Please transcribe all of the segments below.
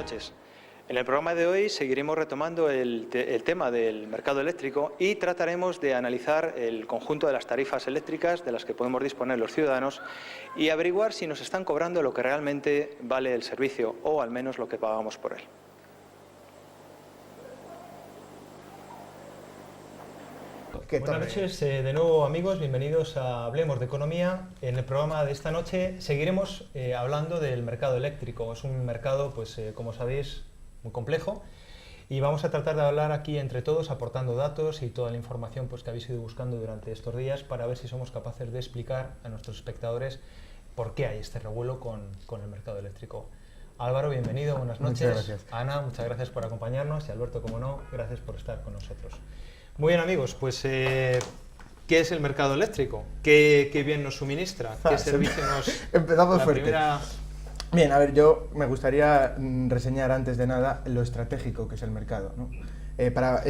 noches. En el programa de hoy seguiremos retomando el tema del mercado eléctrico y trataremos de analizar el conjunto de las tarifas eléctricas de las que podemos disponer los ciudadanos y averiguar si nos están cobrando lo que realmente vale el servicio o al menos lo que pagamos por él. Buenas noches de nuevo, amigos, bienvenidos a Hablemos de Economía. En el programa de esta noche seguiremos hablando del mercado eléctrico. Es un mercado, pues como sabéis, muy complejo y vamos a tratar de hablar aquí entre todos aportando datos y toda la información pues, que habéis ido buscando durante estos días para ver si somos capaces de explicar a nuestros espectadores por qué hay este revuelo con el mercado eléctrico. Álvaro, bienvenido, buenas noches. Muchas gracias. Ana, muchas gracias por acompañarnos y Alberto, como no, gracias por estar con nosotros. Muy bien, amigos, pues ¿qué es el mercado eléctrico? ¿Qué bien nos suministra? ¿Qué servicio nos...? Empezamos fuerte. Bien, a ver, yo me gustaría reseñar antes de nada lo estratégico que es el mercado, ¿no? Para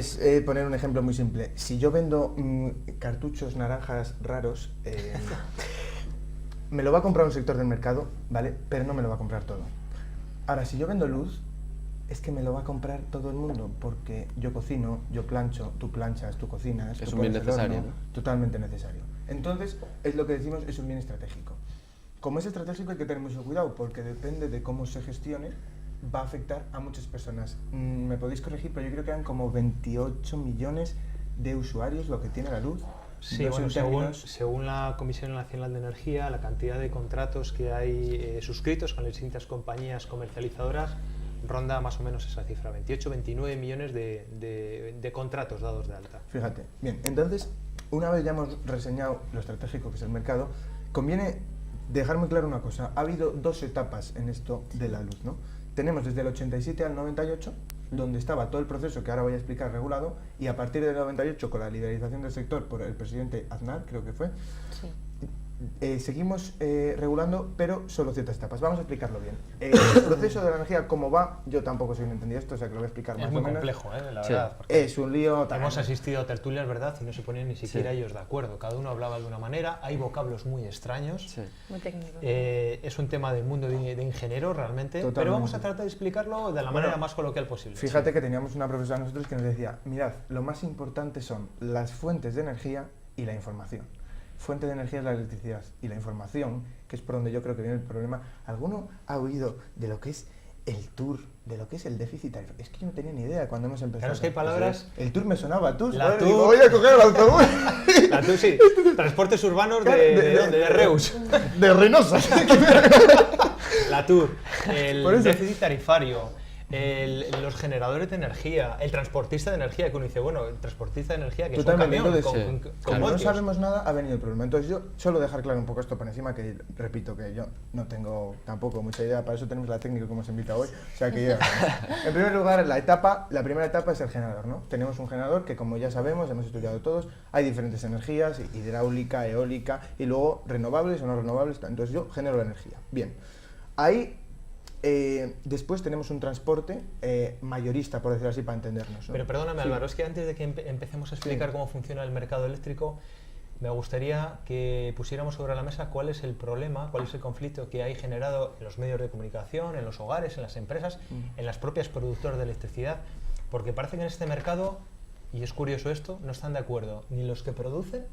poner un ejemplo muy simple. Si yo vendo cartuchos naranjas raros, me lo va a comprar un sector del mercado, ¿vale? Pero no me lo va a comprar todo. Ahora, si yo vendo luz, es que me lo va a comprar todo el mundo, porque yo cocino, yo plancho, tú planchas, tú cocinas. Es un bien necesario, horno, ¿no? Totalmente necesario. Entonces, es lo que decimos, es un bien estratégico. Como es estratégico hay que tener mucho cuidado, porque depende de cómo se gestione, va a afectar a muchas personas. Me podéis corregir, pero yo creo que eran como 28 millones de usuarios lo que tiene la luz. Sí, bueno, según la Comisión Nacional de Energía, la cantidad de contratos que hay suscritos con las distintas compañías comercializadoras ronda más o menos esa cifra, 28-29 millones de contratos dados de alta. Fíjate, bien, entonces, una vez ya hemos reseñado lo estratégico que es el mercado, conviene dejar muy claro una cosa. Ha habido dos etapas en esto de la luz, ¿no? Tenemos desde el 87 al 98, donde estaba todo el proceso que ahora voy a explicar regulado, y a partir del 98, con la liberalización del sector por el presidente Aznar, creo que fue, sí. Seguimos regulando, pero solo ciertas etapas. Vamos a explicarlo bien. El proceso de la energía, ¿cómo va? Yo tampoco soy un entendido esto, o sea que lo voy a explicar más o menos. Es muy complejo, la sí. verdad. Es un lío. Hemos asistido a tertulias, ¿verdad? Y no se ponían ni siquiera ellos de acuerdo. Cada uno hablaba de una manera, hay vocablos muy extraños. Sí. Muy técnicos. Es un tema del mundo de ingeniero realmente, totalmente. Pero vamos a tratar de explicarlo de la manera más coloquial posible. Fíjate que teníamos una profesora nosotros que nos decía, mirad, lo más importante son las fuentes de energía y la información. Fuente de energía es la electricidad y la información, que es por donde yo creo que viene el problema. ¿Alguno ha oído de lo que es el TUR, de lo que es el déficit tarifario? Es que yo no tenía ni idea cuando hemos empezado. Claro, es que hay palabras... El TUR me sonaba, TUR, la TUR... digo, voy a coger el autobús. La TUR, sí. Transportes urbanos de Reus. De Reynosa. La TUR, el déficit tarifario. Los generadores de energía, el transportista de energía, que uno dice, bueno, el transportista de energía que totalmente, es un camión entonces, como no sabemos nada, ha venido el problema. Entonces yo suelo dejar claro un poco esto por encima, que repito que yo no tengo tampoco mucha idea, para eso tenemos la técnica que hemos invitado hoy, o sea que en primer lugar, la primera etapa es el generador, ¿no? Tenemos un generador que, como ya sabemos, hemos estudiado todos, hay diferentes energías, hidráulica, eólica, y luego renovables o no renovables, entonces yo genero la energía. Bien, ahí después tenemos un transporte mayorista, por decirlo así, para entendernos, ¿no? Pero perdóname, Álvaro, es que antes de que empecemos a explicar cómo funciona el mercado eléctrico, me gustaría que pusiéramos sobre la mesa cuál es el problema, cuál es el conflicto que hay generado en los medios de comunicación, en los hogares, en las empresas, en las propias productoras de electricidad, porque parece que en este mercado, y es curioso esto, no están de acuerdo ni los que producen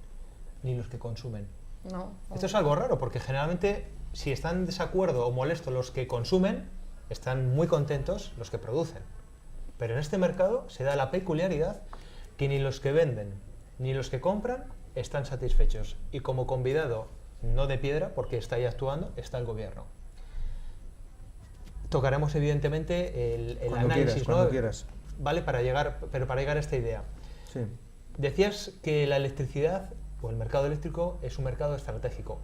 ni los que consumen. No. Esto es algo raro, porque generalmente si están en desacuerdo o molestos los que consumen, están muy contentos los que producen. Pero en este mercado se da la peculiaridad que ni los que venden ni los que compran están satisfechos. Y como convidado, no de piedra, porque está ahí actuando, está el gobierno. Tocaremos evidentemente el análisis, cuando quieras. ¿Vale? Para llegar a esta idea. Sí. Decías que la electricidad o el mercado eléctrico es un mercado estratégico.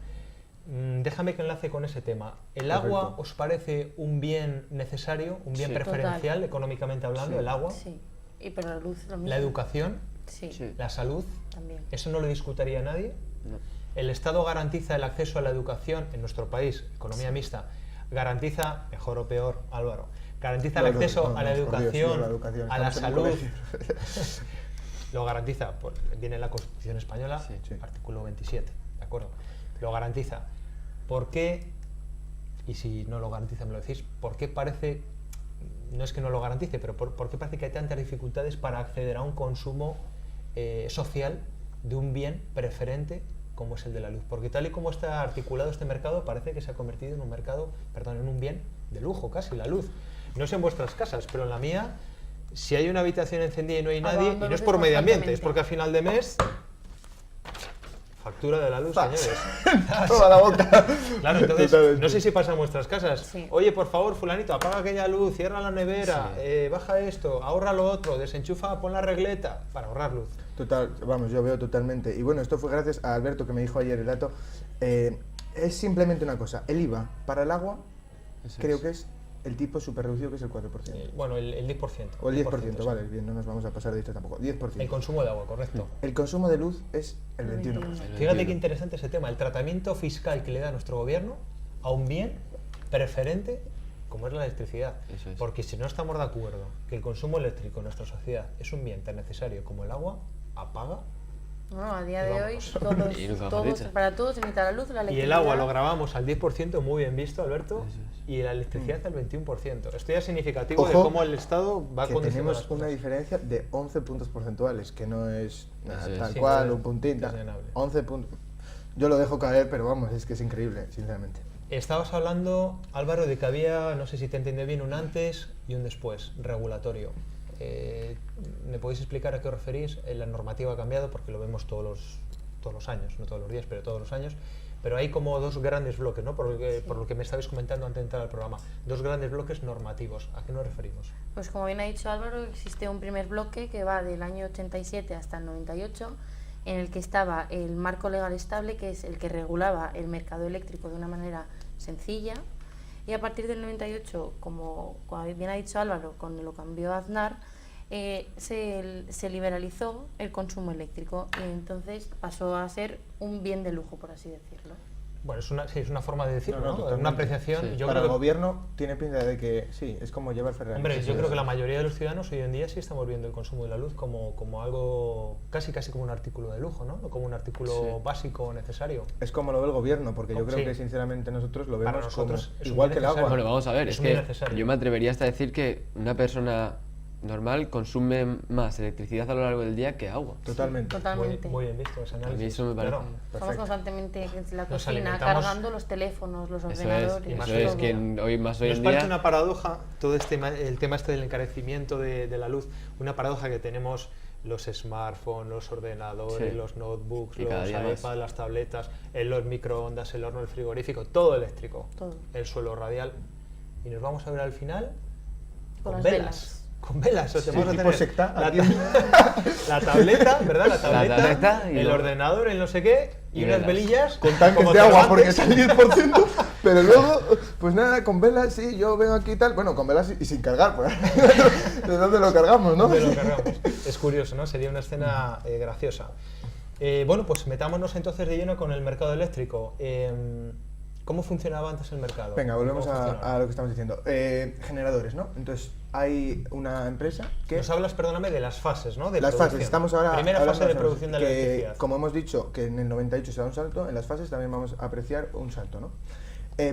Déjame que enlace con ese tema. ¿El agua os parece un bien necesario, un bien preferencial, económicamente hablando, el agua? Sí, y pero la luz lo mismo. ¿La educación? Sí. ¿La salud? También. ¿Eso no lo discutiría nadie? No. ¿El Estado garantiza el acceso a la educación en nuestro país, economía mixta? ¿Garantiza, mejor o peor, Álvaro, garantiza el acceso a la educación, a la salud? Lo garantiza, viene en la Constitución Española, artículo 27, ¿de acuerdo? Lo garantiza. ¿Por qué, y si no lo garantiza me lo decís, por qué parece no es que no lo garantice, pero ¿por qué parece que hay tantas dificultades para acceder a un consumo social de un bien preferente como es el de la luz? Porque tal y como está articulado este mercado, parece que se ha convertido en un mercado, perdón, en un bien de lujo casi, la luz. No sé en vuestras casas, pero en la mía, si hay una habitación encendida y no hay nadie, y no es por medio ambiente, es porque a final de mes... Factura de la luz, señores. Toda la boca. Claro, entonces, Totalmente. no sé si pasa en vuestras casas. Sí. Oye, por favor, fulanito, apaga aquella luz, cierra la nevera, baja esto, ahorra lo otro, desenchufa, pon la regleta, para ahorrar luz. Total, vamos, yo veo totalmente. Y bueno, esto fue gracias a Alberto que me dijo ayer el dato. Es simplemente una cosa, el IVA para el agua creo que es el tipo súper reducido, que es el 4%. Bueno, el 10%. O el 10%, sí. vale, bien, no nos vamos a pasar de esto tampoco. 10%. El consumo de agua, correcto. El consumo de luz es el 21%. Fíjate qué interesante ese tema, el tratamiento fiscal que le da nuestro gobierno a un bien preferente como es la electricidad. Eso es. Porque si no estamos de acuerdo que el consumo eléctrico en nuestra sociedad es un bien tan necesario como el agua, apaga. No, a día de hoy, Y nunca mejor dicho. para todos se necesita la luz, la Y electricidad. el agua lo grabamos al 10%, muy bien visto, Alberto, Eso es. y la electricidad al 21%. Esto ya es significativo de Ojo, cómo el Estado va que condicionando tenemos las una cosas. diferencia de 11 puntos porcentuales, que no es Eso es. tal Sí, cual, no, un puntito. desdenable. 11 puntos. Yo lo dejo caer, pero vamos, es que es increíble, sinceramente. Estabas hablando, Álvaro, de que había, no sé si te entendí bien, un antes y un después regulatorio. ¿Me podéis explicar a qué os referís? La normativa ha cambiado porque lo vemos todos los años, no todos los días, pero todos los años. Pero hay como dos grandes bloques, ¿no? Por lo que me estabais comentando antes de entrar al programa. Dos grandes bloques normativos. ¿A qué nos referimos? Pues como bien ha dicho Álvaro, existe un primer bloque que va del año 87 hasta el 98, en el que estaba el marco legal estable, que es el que regulaba el mercado eléctrico de una manera sencilla, y a partir del 98, como bien ha dicho Álvaro, cuando lo cambió Aznar, se liberalizó el consumo eléctrico y entonces pasó a ser un bien de lujo, por así decirlo. Bueno, es una forma de decirlo, No, no, ¿no? totalmente. Una apreciación. Sí. Yo Para creo el que, gobierno tiene pinta de que sí, es como llevar Ferrari. hombre, Sí, yo sí, creo sí. que la mayoría de los ciudadanos hoy en día sí estamos viendo el consumo de la luz como algo casi como un artículo de lujo, ¿no? O como un artículo Sí. básico necesario. Es como lo ve el gobierno, porque yo Como- creo sí. que sinceramente nosotros lo Para vemos nosotros como es un igual bien que el agua. necesario. Bueno, vamos a ver, Es es muy que necesario. yo me atrevería hasta a decir que una persona normal consume más electricidad a lo largo del día que agua. Totalmente. Totalmente. Muy bien visto ese análisis. A mí eso me parece- Claro. Estamos Perfecto. constantemente en la Nos cocina alimentamos- cargando los teléfonos, los Eso es, ordenadores. más eso es todo. que hoy Nos en parece día... una paradoja todo el tema este del encarecimiento de la luz, una paradoja que tenemos los smartphones, los ordenadores, Sí. los notebooks, Y cada los día más. iPads, las tabletas, los microondas, el horno, el frigorífico, todo eléctrico, Todo. el suelo radial. Y nos vamos a ver al final Con con las velas. velas. Con velas, o sea, Sí, vamos a tipo tener secta, la, aquí. la tableta, ¿verdad? La tableta, tableta y el luego- ordenador, el no sé qué, y y unas velas. velillas Con tanques como de agua, porque cervantes. es el 10%, pero luego, pues nada, con velas, sí, yo vengo aquí y tal, bueno, con velas y sin cargar, pues, ¿de dónde lo cargamos, no? ¿Dónde lo cargamos? Es curioso, ¿no? Sería una escena graciosa. Bueno, pues metámonos entonces de lleno con el mercado eléctrico. ¿Cómo funcionaba antes el mercado? Venga, volvemos ¿Cómo funcionaba? a lo que estamos diciendo. Generadores, ¿no? Entonces, hay una empresa que... Nos hablas, perdóname, de las fases, ¿no? De Las producción. fases, estamos ahora Primera hablando fase de las producción de la que, electricidad. como hemos dicho, que en el 98 se da un salto, en las fases también vamos a apreciar un salto, ¿no?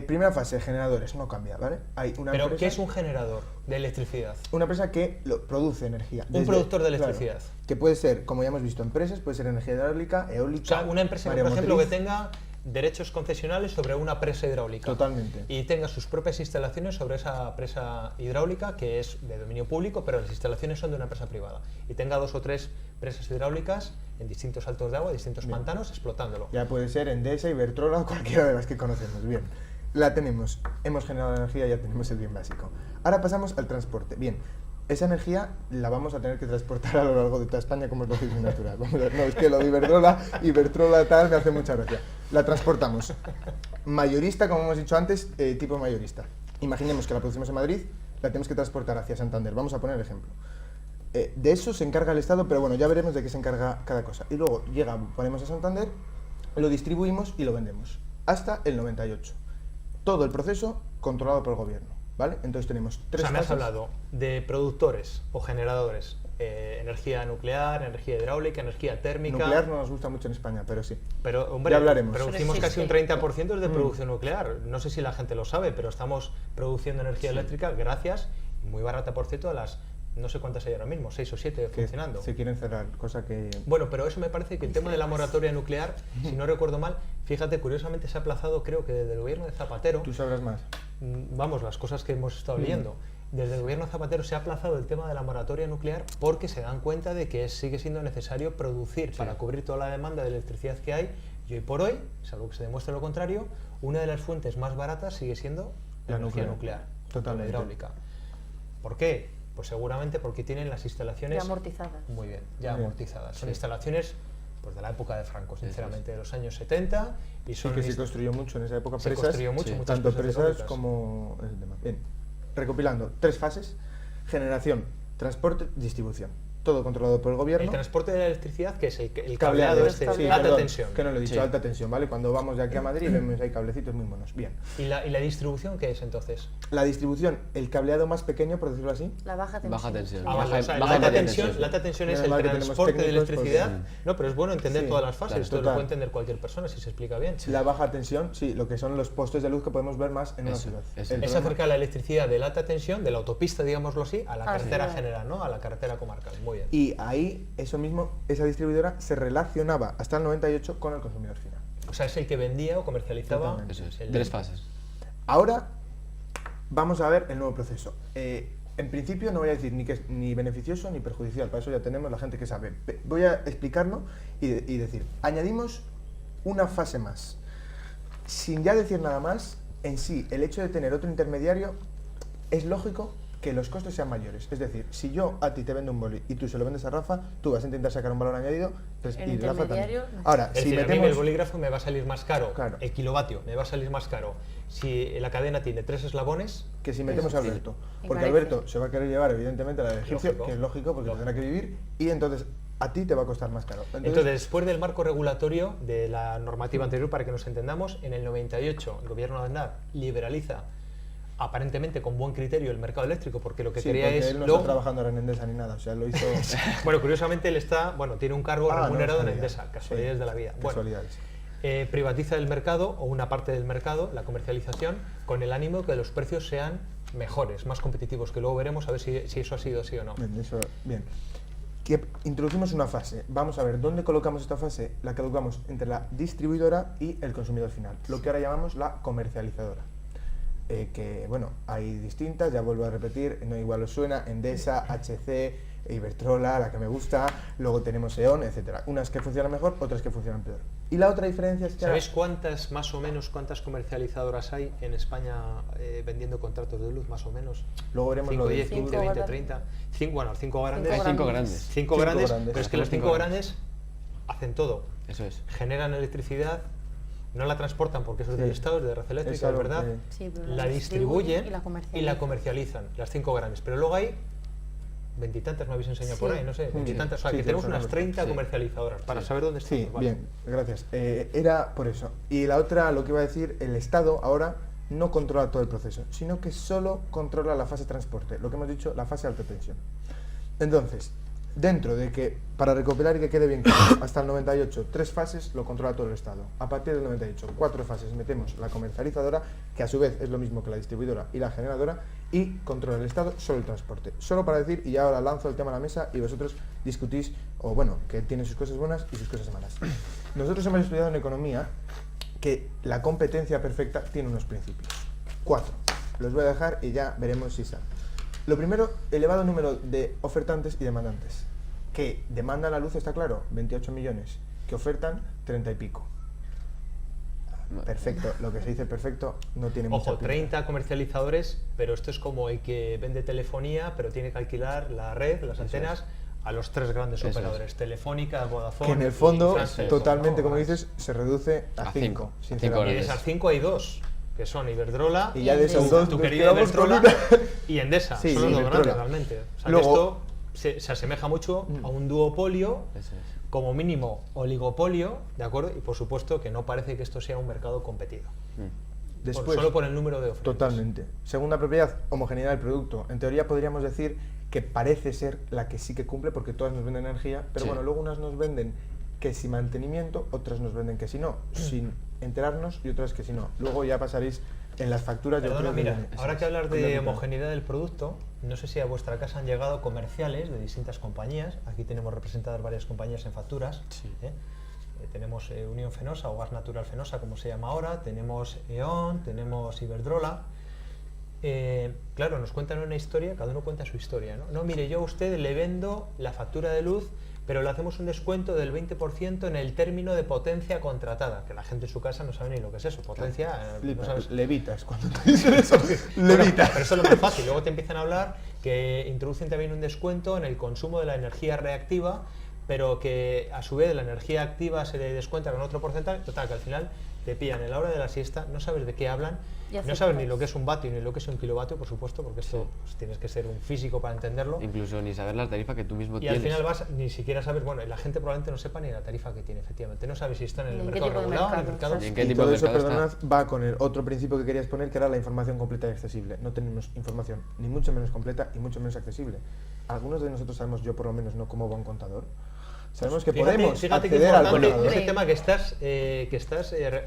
Primera fase, generadores, no cambia, ¿vale? Hay una Pero, empresa, ¿qué es un generador de electricidad? una empresa que produce energía. Un productor de electricidad. Claro, que puede ser, como ya hemos visto, empresas, puede ser energía hidráulica, eólica... O sea, una empresa, por mareomotriz. ejemplo, que tenga derechos concesionales sobre una presa hidráulica. Totalmente. Y tenga sus propias instalaciones sobre esa presa hidráulica, que es de dominio público, pero las instalaciones son de una empresa privada. Y tenga 2 o 3 presas hidráulicas en distintos saltos de agua, distintos Bien. pantanos, explotándolo. Ya puede ser Endesa, Iberdrola o cualquiera de las que conocemos. Bien, la tenemos, hemos generado energía, ya tenemos el bien básico. Ahora pasamos al transporte. Bien, esa energía la vamos a tener que transportar a lo largo de toda España como es lógico y natural. Vamos a ver, no, es que lo de Iberdrola tal, me hace mucha gracia. La transportamos. Mayorista, como hemos dicho antes, tipo mayorista. Imaginemos que la producimos en Madrid, la tenemos que transportar hacia Santander. Vamos a poner el ejemplo. De eso se encarga el Estado, pero bueno, ya veremos de qué se encarga cada cosa. Y luego llega, ponemos a Santander, lo distribuimos y lo vendemos. Hasta el 98. Todo el proceso controlado por el gobierno, ¿vale? Entonces tenemos O 3 sea, me has fases. hablado de productores o generadores, energía nuclear, energía hidráulica, energía térmica. Nuclear no nos gusta mucho en España, pero sí. Pero, hombre, Ya hablaremos. producimos Pero casi un existe. 30% de producción nuclear. No sé si la gente lo sabe, pero estamos produciendo energía eléctrica gracias muy barata por cierto, a las no sé cuántas hay ahora mismo, 6 o 7 funcionando. Se quieren cerrar, cosa que... Bueno, pero eso me parece que el tema de la moratoria nuclear, si no recuerdo mal, fíjate, curiosamente se ha aplazado, creo que desde el gobierno de Zapatero. Tú sabrás más. Vamos, las cosas que hemos estado leyendo. Desde el gobierno de Zapatero se ha aplazado el tema de la moratoria nuclear porque se dan cuenta de que sigue siendo necesario producir para cubrir toda la demanda de electricidad que hay, y hoy por hoy, salvo que se demuestre lo contrario, una de las fuentes más baratas sigue siendo la energía nuclear, la hidráulica. ¿Por qué? Pues seguramente porque tienen las instalaciones... Ya amortizadas. Muy bien, ya amortizadas. Son instalaciones pues, de la época de Franco, sinceramente, de los años 70. Y son que se construyó mucho en esa época, se presas, construyó mucho, muchas tanto presas presas como el tema. Bien, recopilando, 3 fases: generación, transporte, distribución. Todo controlado por el gobierno. El transporte de la electricidad, que es el cableado alta tensión. Que no lo he dicho, alta tensión, ¿vale? Cuando vamos de aquí a Madrid vemos ahí cablecitos muy monos. Bien. ¿Y la distribución qué es entonces? La distribución, el cableado más pequeño, por decirlo así. La baja tensión. Baja tensión. La alta tensión es el transporte de electricidad. No, pero es bueno entender todas las fases. Esto lo puede entender cualquier persona si se explica bien. La baja tensión, sí, lo que son los postes de luz que podemos ver más en una ciudad. Es acercar la electricidad de la alta tensión, de la autopista, digámoslo así, a la carretera general, ¿no? A la carretera comarcal. Muy bien. Y ahí, eso mismo, esa distribuidora se relacionaba hasta el 98 con el consumidor final. O sea, es el que vendía o comercializaba. Eso es. 3 fases. Ahora vamos a ver el nuevo proceso. En principio no voy a decir ni que es ni beneficioso ni perjudicial, para eso ya tenemos la gente que sabe. Voy a explicarlo y decir, añadimos una fase más. Sin ya decir nada más, en sí, el hecho de tener otro intermediario es lógico que los costes sean mayores. Es decir, si yo a ti te vendo un boli y tú se lo vendes a Rafa, tú vas a intentar sacar un valor añadido, pues, y Rafa también. Ahora, si metemos el bolígrafo me va a salir más caro, el kilovatio me va a salir más caro si la cadena tiene 3 eslabones que si metemos a Alberto. Porque Alberto se va a querer llevar evidentemente la del egipcio, que es lógico porque tendrá que vivir, y entonces a ti te va a costar más caro. Entonces, después del marco regulatorio de la normativa anterior, para que nos entendamos, en el 98 el gobierno de Aznar liberaliza aparentemente con buen criterio el mercado eléctrico, porque lo que quería es... él no está trabajando ahora en Endesa ni nada, o sea, lo hizo... Bueno, curiosamente él está, tiene un cargo remunerado en Endesa, casualidades de la vida. Casualidades. Privatiza el mercado, o una parte del mercado, la comercialización, con el ánimo de que los precios sean mejores, más competitivos, que luego veremos a ver si eso ha sido así o no. Bien. Que introducimos una fase. Vamos a ver, ¿dónde colocamos esta fase? La colocamos entre la distribuidora y el consumidor final, lo que ahora llamamos la comercializadora. Que bueno, hay distintas, ya vuelvo a repetir, no igual os suena, Endesa, HC, Iberdrola, la que me gusta, luego tenemos E.ON, etcétera. Unas que funcionan mejor, otras que funcionan peor. Y la otra diferencia es que... ¿Sabéis cuántas, más o menos, cuántas comercializadoras hay en España vendiendo contratos de luz, más o menos? Luego veremos 5, 10, 15, 20, 30... 5 grandes. Hay 5 grandes. 5 grandes, pero es que los 5 grandes hacen todo. Eso es. Generan electricidad, no la transportan porque eso es del Estado, es de Red Eléctrica, es verdad. La distribuyen y la comercializan, las 5 grandes. Pero luego hay veintitantas, me habéis enseñado por ahí, no sé, veintitantas. O sea, que tenemos unas 30 comercializadoras para saber dónde estamos. Sí, bien, gracias. Era por eso. Y la otra, lo que iba a decir, el Estado ahora no controla todo el proceso, sino que solo controla la fase de transporte, lo que hemos dicho, la fase de alta tensión. Entonces, dentro de que, para recopilar y que quede bien claro, hasta el 98, 3 fases lo controla todo el Estado. A partir del 98, 4 fases metemos la comercializadora, que a su vez es lo mismo que la distribuidora y la generadora, y controla el Estado solo el transporte. Solo para decir, y ahora lanzo el tema a la mesa y vosotros discutís, o bueno, que tiene sus cosas buenas y sus cosas malas. Nosotros hemos estudiado en economía que la competencia perfecta tiene unos principios. 4. Los voy a dejar y ya veremos si sale. Lo primero, elevado número de ofertantes y demandantes. Que demandan la luz, está claro, 28 millones. Que ofertan 30 y pico. Perfecto, lo que se dice perfecto no tiene mucha pinta. 30 comercializadores, pero esto es como el que vende telefonía, pero tiene que alquilar la red, las antenas, a los 3 grandes operadores, Telefónica, Vodafone. Que en el fondo, totalmente, como dices, se reduce a 5. Y de esas 5 hay 2. Que son Iberdrola y ya de esos 2 tu querido Iberdrola y Endesa, son los 2 grandes realmente. O sea, luego, esto se asemeja mucho a un duopolio, como mínimo oligopolio, ¿de acuerdo? Y por supuesto que no parece que esto sea un mercado competido. Después, solo por el número de ofertas. Totalmente. Segunda propiedad, homogeneidad del producto. En teoría podríamos decir que parece ser la que sí que cumple porque todas nos venden energía, pero bueno, luego unas nos venden que si mantenimiento, otras nos venden que si no, sin enterarnos, y otras que si no. Luego ya pasaréis en las facturas. Perdona, mira, ahora que hablas de homogeneidad del producto, no sé si a vuestra casa han llegado comerciales de distintas compañías. Aquí tenemos representadas varias compañías en facturas. Sí. Tenemos Unión Fenosa o Gas Natural Fenosa, como se llama ahora, tenemos E.ON, tenemos Iberdrola. Claro, nos cuentan una historia, cada uno cuenta su historia, ¿no? No, mire, yo a usted le vendo la factura de luz, pero le hacemos un descuento del 20% en el término de potencia contratada, que la gente en su casa no sabe ni lo que es eso, potencia... no sabes. Levitas, cuando te dicen eso, levitas. Pero eso es lo más fácil, luego te empiezan a hablar que introducen también un descuento en el consumo de la energía reactiva, pero que a su vez la energía activa se le descuenta con otro porcentaje, total, que al final te pillan en la hora de la siesta, no sabes de qué hablan, no sabes ni lo que es un vatio ni lo que es un kilovatio, por supuesto, porque esto pues, tienes que ser un físico para entenderlo. Incluso ni saber la tarifa que tú mismo y tienes. al final vas ni siquiera saber, bueno, la gente probablemente no sepa ni la tarifa que tiene, efectivamente, no sabe si está en el mercado regulado, en el mercado... ¿Y en qué Y tipo todo de eso, mercado perdonad, está? va con el otro principio que querías poner, que era la información completa y accesible. No tenemos información ni mucho menos completa y mucho menos accesible. Algunos de nosotros sabemos, yo por lo menos no, cómo va un contador. Sabemos que podemos acceder al contador. Ese tema que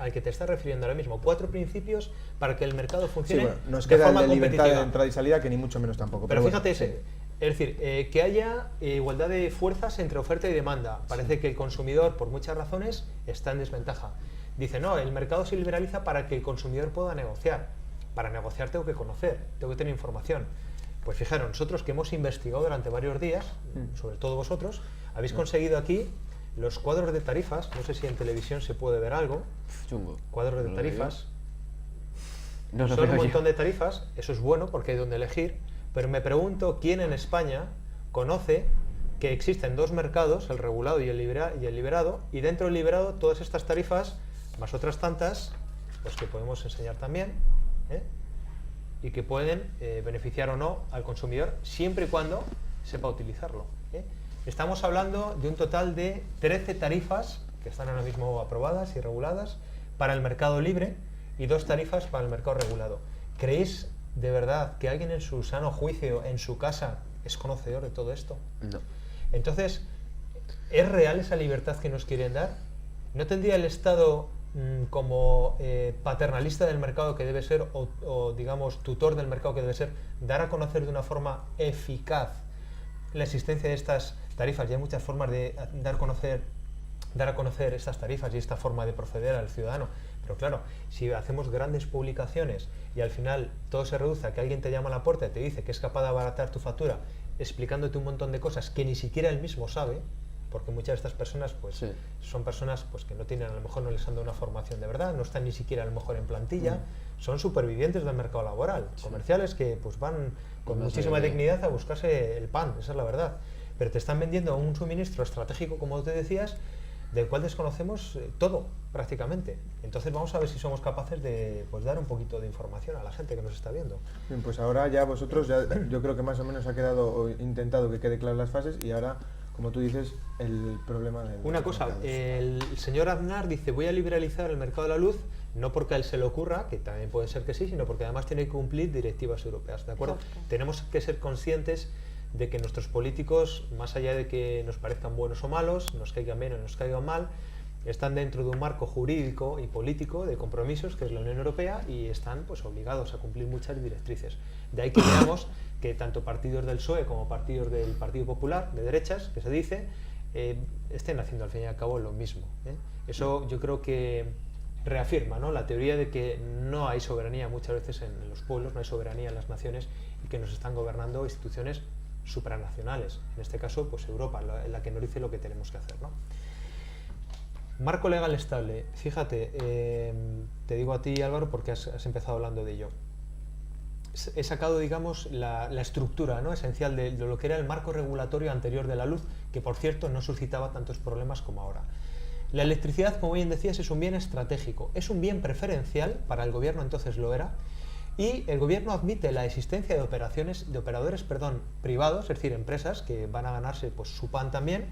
al que te estás refiriendo ahora mismo. 4 principios para que el mercado funcione Sí, bueno, nos de queda forma el de libertad competitiva. de entrada y salida, que ni mucho menos tampoco. Pero bueno, fíjate sí. ese. Es decir, que haya igualdad de fuerzas entre oferta y demanda. Parece que el consumidor, por muchas razones, está en desventaja. Dice, no, el mercado se liberaliza para que el consumidor pueda negociar. Para negociar tengo que conocer, tengo que tener información. Pues fijaros, nosotros que hemos investigado durante varios días, sobre todo vosotros, habéis conseguido aquí los cuadros de tarifas. No sé si en televisión se puede ver algo. Chungo. Cuadros de No lo tarifas. No lo Son un veo yo. montón de tarifas, eso es bueno porque hay donde elegir, pero me pregunto quién en España conoce que existen 2 mercados, el regulado y el liberado, y dentro del liberado todas estas tarifas, más otras tantas, pues que podemos enseñar también, y que pueden beneficiar o no al consumidor, siempre y cuando sepa utilizarlo. Estamos hablando de un total de 13 tarifas que están ahora mismo aprobadas y reguladas para el mercado libre y 2 tarifas para el mercado regulado. ¿Creéis de verdad que alguien en su sano juicio, en su casa, es conocedor de todo esto? No. Entonces, ¿es real esa libertad que nos quieren dar? ¿No tendría el Estado como paternalista del mercado que debe ser, o digamos tutor del mercado que debe ser, dar a conocer de una forma eficaz la existencia de estas tarifas? Y hay muchas formas de dar a conocer estas tarifas y esta forma de proceder al ciudadano. Pero claro, si hacemos grandes publicaciones y al final todo se reduce a que alguien te llama a la puerta y te dice que es capaz de abaratar tu factura explicándote un montón de cosas que ni siquiera él mismo sabe, porque muchas de estas personas pues Sí. son personas pues que no tienen, a lo mejor no les han dado una formación de verdad, no están ni siquiera a lo mejor en plantilla, son supervivientes del mercado laboral, comerciales que pues van con No sé, muchísima dignidad a buscarse el pan, esa es la verdad. Pero te están vendiendo un suministro estratégico, como te decías, del cual desconocemos todo, prácticamente. Entonces vamos a ver si somos capaces de pues, dar un poquito de información a la gente que nos está viendo. Bien, pues ahora ya vosotros, yo creo que más o menos ha quedado o intentado que quede claras las fases, y ahora, como tú dices, el problema del... Una cosa, el señor Aznar dice voy a liberalizar el mercado de la luz, no porque a él se le ocurra, que también puede ser que sí, sino porque además tiene que cumplir directivas europeas, ¿de acuerdo? Exacto. Tenemos que ser conscientes de que nuestros políticos, más allá de que nos parezcan buenos o malos, nos caigan bien o nos caigan mal, están dentro de un marco jurídico y político de compromisos que es la Unión Europea y están pues obligados a cumplir muchas directrices. De ahí que veamos que tanto partidos del PSOE como partidos del Partido Popular, de derechas, que se dice, estén haciendo al fin y al cabo lo mismo. Eso yo creo que reafirma, ¿no?, la teoría de que no hay soberanía muchas veces en los pueblos, no hay soberanía en las naciones y que nos están gobernando instituciones supranacionales, en este caso pues Europa, la que nos dice lo que tenemos que hacer, ¿no? Marco legal estable, fíjate, te digo a ti, Álvaro, porque has empezado hablando de ello. He sacado, digamos, la estructura, ¿no?, esencial de lo que era el marco regulatorio anterior de la luz, que por cierto no suscitaba tantos problemas como ahora. La electricidad, como bien decías, es un bien estratégico, es un bien preferencial, para el gobierno entonces lo era, y el gobierno admite la existencia de operadores privados, es decir, empresas que van a ganarse pues, su pan también,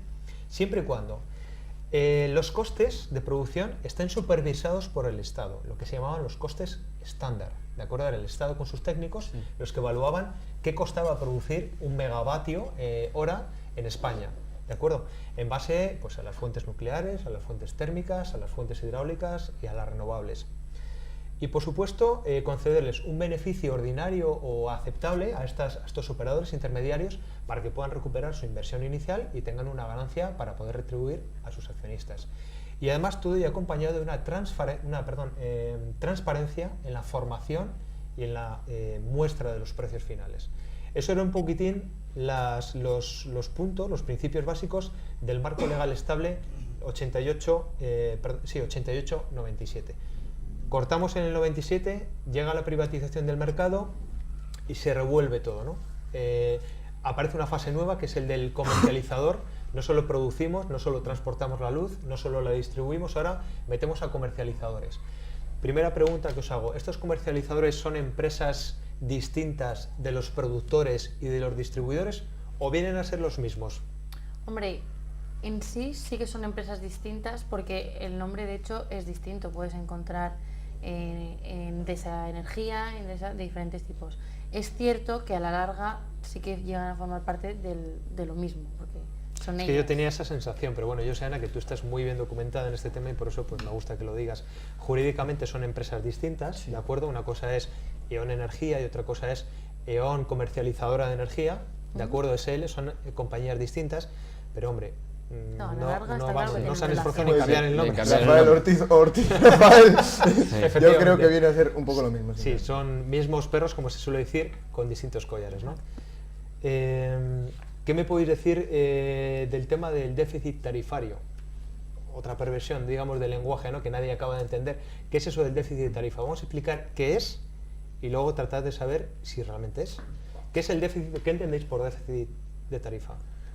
siempre y cuando los costes de producción estén supervisados por el Estado, lo que se llamaban los costes estándar, ¿de acuerdo? Era el Estado con sus técnicos los que evaluaban qué costaba producir un megavatio hora en España, ¿de acuerdo? En base pues, a las fuentes nucleares, a las fuentes térmicas, a las fuentes hidráulicas y a las renovables. y por supuesto concederles un beneficio ordinario o aceptable a estos operadores intermediarios para que puedan recuperar su inversión inicial y tengan una ganancia para poder retribuir a sus accionistas. Y además todo ello acompañado de una transparencia en la formación y en la muestra de los precios finales. Eso era un poquitín los puntos, los principios básicos del marco legal estable 88-97. Cortamos en el 97, llega la privatización del mercado y se revuelve todo, ¿no? Aparece una fase nueva que es el del comercializador. No solo producimos, no solo transportamos la luz, no solo la distribuimos, ahora metemos a comercializadores. Primera pregunta que os hago, ¿estos comercializadores son empresas distintas de los productores y de los distribuidores o vienen a ser los mismos? Hombre, en sí que son empresas distintas porque el nombre de hecho es distinto, puedes encontrar Endesa Energía, de diferentes tipos. Es cierto que a la larga sí que llegan a formar parte de lo mismo, porque son ellas. Que yo tenía esa sensación, pero bueno, yo sé, Ana, que tú estás muy bien documentada en este tema y por eso pues me gusta que lo digas. Jurídicamente son empresas distintas, ¿de acuerdo? Una cosa es E.ON Energía y otra cosa es E.ON Comercializadora de Energía, ¿de acuerdo? SL, son compañías distintas, pero hombre, no se han esforzado en cambiar el nombre. Rafael Ortiz, Rafael. Yo creo que viene a ser un poco lo mismo. Sí, son mismos perros, como se suele decir, con distintos collares, ¿no? ¿Qué me podéis decir del tema del déficit tarifario? Otra perversión, digamos, del lenguaje, ¿no? Que nadie acaba de entender. ¿Qué es eso del déficit de tarifa? Vamos a explicar qué es y luego tratar de saber si realmente es. ¿Qué es el déficit? ¿Qué entendéis por déficit de tarifa?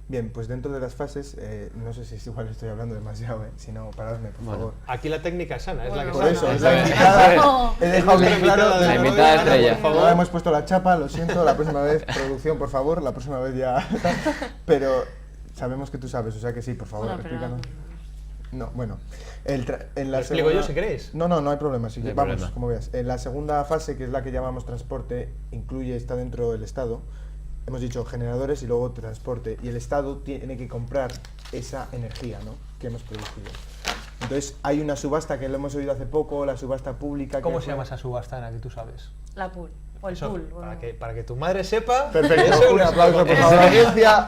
Bien, pues dentro de las fases, no sé si es igual estoy hablando demasiado, si no, paradme, por favor. Aquí la técnica es Ana, es la que por sabe. eso, es la invitada. He dejado bien claro. La invitada estrella. Por favor, hemos puesto la chapa, lo siento, la próxima vez, producción, por favor, la próxima vez ya. Pero sabemos que tú sabes, o sea que sí, por favor, explícanos. No, bueno. En la explico yo si queréis. No hay problema, sí, vamos, problema. Como veas. En la segunda fase, que es la que llamamos transporte, está dentro del Estado. Hemos dicho generadores y luego transporte, y el Estado tiene que comprar esa energía, ¿no?, que hemos producido. Entonces hay una subasta que lo hemos oído hace poco, la subasta pública. ¿Cómo se llama esa subasta, Ana, que tú sabes? La pool. O el eso, pool. Para que tu madre sepa. Perfecto, un aplauso por favor a la audiencia.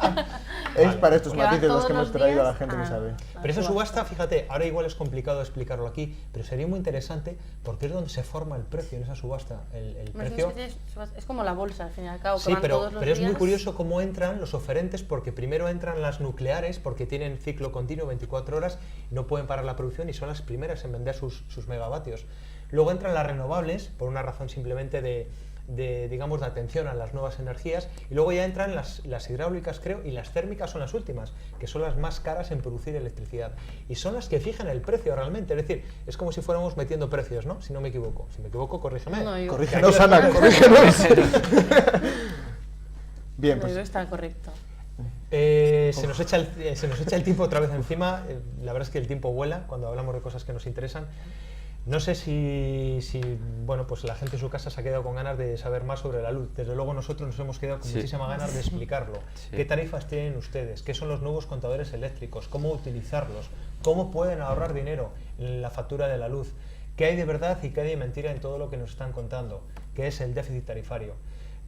Es para estos matices los que hemos traído a la gente que sabe. Pero esa subasta, fíjate, ahora igual es complicado explicarlo aquí, pero sería muy interesante porque es donde se forma el precio en esa subasta. El precio es como la bolsa, al fin y al cabo. Sí, pero es muy curioso cómo entran los oferentes, porque primero entran las nucleares, porque tienen ciclo continuo 24 horas, no pueden parar la producción y son las primeras en vender sus megavatios. Luego entran las renovables, por una razón simplemente de atención a las nuevas energías, y luego ya entran las hidráulicas, creo, y las térmicas son las últimas, que son las más caras en producir electricidad, y son las que fijan el precio realmente. Es decir, es como si fuéramos metiendo precios, ¿no? Si no me equivoco. Si me equivoco, corrígeme. No, corrígenos, Ana, corrígenos. Bien, pues está correcto. Se nos echa el tiempo otra vez encima. La verdad es que el tiempo vuela cuando hablamos de cosas que nos interesan. No sé si bueno, pues la gente en su casa se ha quedado con ganas de saber más sobre la luz. Desde luego nosotros nos hemos quedado con muchísimas ganas de explicarlo. Sí. ¿Qué tarifas tienen ustedes? ¿Qué son los nuevos contadores eléctricos? ¿Cómo utilizarlos? ¿Cómo pueden ahorrar dinero en la factura de la luz? ¿Qué hay de verdad y qué hay de mentira en todo lo que nos están contando? ¿Qué es el déficit tarifario?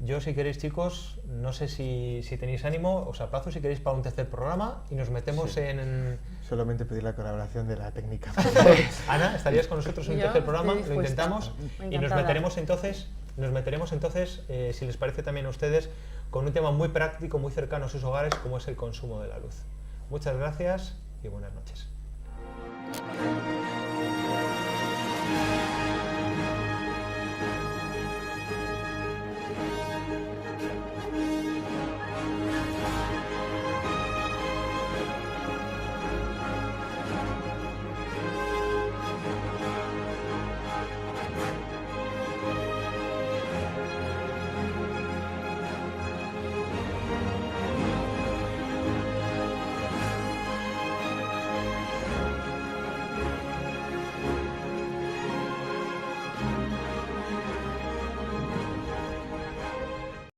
Yo, si queréis, chicos, no sé si tenéis ánimo, os aplazo si queréis para un tercer programa y nos metemos en... Solamente pedir la colaboración de la técnica. Ana, ¿estarías con nosotros en un tercer programa? Lo intentamos y nos meteremos entonces, si les parece también a ustedes, con un tema muy práctico, muy cercano a sus hogares, como es el consumo de la luz. Muchas gracias y buenas noches.